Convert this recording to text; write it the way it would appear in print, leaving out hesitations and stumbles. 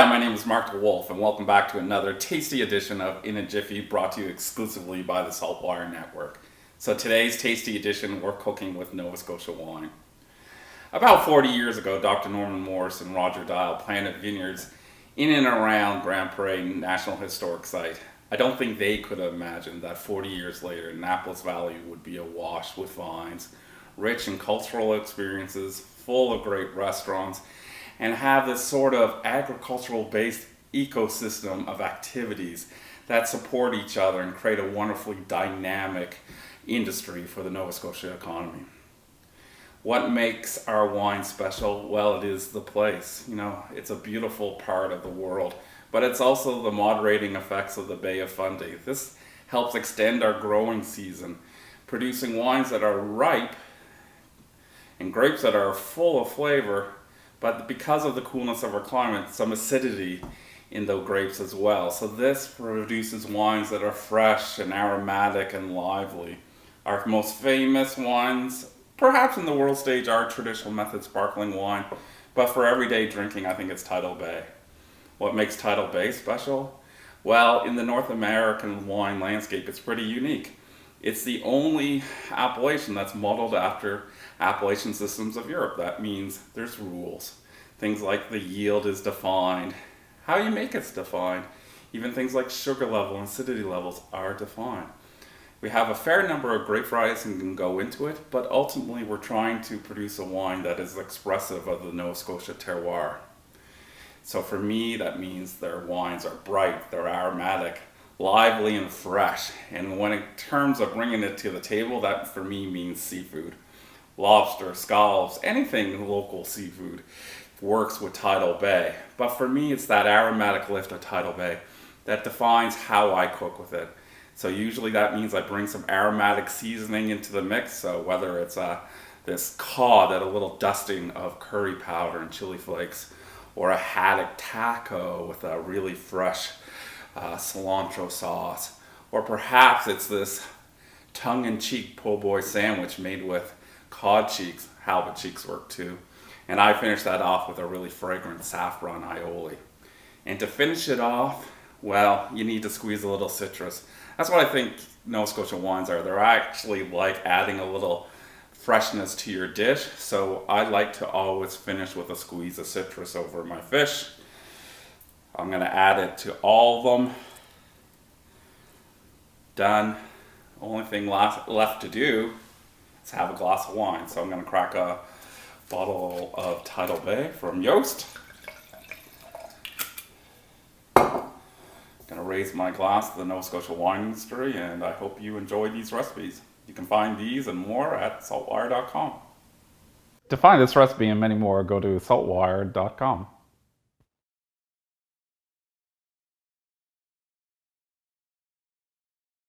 Hi, my name is Mark DeWolf, and welcome back to another tasty edition of In a Jiffy, brought to you exclusively by the Saltwater Network. So today's tasty edition, we're cooking with Nova Scotia wine. About 40 years ago, Dr. Norman Morris and Roger Dial planted vineyards in and around Grand Parade National Historic Site. I don't think they could have imagined that 40 years later, Annapolis Valley would be awash with vines, rich in cultural experiences, full of great restaurants, and have this sort of agricultural-based ecosystem of activities that support each other and create a wonderfully dynamic industry for the Nova Scotia economy. What makes our wine special? Well, it is the place. You know, it's a beautiful part of the world, but it's also the moderating effects of the Bay of Fundy. This helps extend our growing season, producing wines that are ripe and grapes that are full of flavor, but because of the coolness of our climate, some acidity in the grapes as well. So this produces wines that are fresh and aromatic and lively. Our most famous wines, perhaps in the world stage, are traditional method sparkling wine, but for everyday drinking, I think it's Tidal Bay. What makes Tidal Bay special? Well, in the North American wine landscape, it's pretty unique. It's the only appellation that's modeled after appellation systems of Europe. That means there's rules. Things like the yield is defined, how you make it's defined, even things like sugar level and acidity levels are defined. We have a fair number of grape varieties and can go into it, but ultimately we're trying to produce a wine that is expressive of the Nova Scotia terroir. So for me, that means their wines are bright, they're aromatic, lively and fresh. And when in terms of bringing it to the table, that for me means seafood. Lobster, scallops, anything local seafood works with Tidal Bay. But for me, it's that aromatic lift of Tidal Bay that defines how I cook with it. So usually that means I bring some aromatic seasoning into the mix. So whether it's this cod, that a little dusting of curry powder and chili flakes, or a haddock taco with a really fresh cilantro sauce, or perhaps it's this tongue-in-cheek po' boy sandwich made with cod cheeks. Halibut cheeks work too. And I finish that off with a really fragrant saffron aioli. And to finish it off, well, you need to squeeze a little citrus. That's what I think Nova Scotia wines are. They're actually like adding a little freshness to your dish. So I like to always finish with a squeeze of citrus over my fish. I'm going to add it to all of them. Done. Only thing left to do is have a glass of wine. So I'm going to crack a bottle of Tidal Bay from Yost. Going to raise my glass to the Nova Scotia wine industry, and I hope you enjoy these recipes. You can find these and more at saltwire.com. To find this recipe and many more, go to saltwire.com.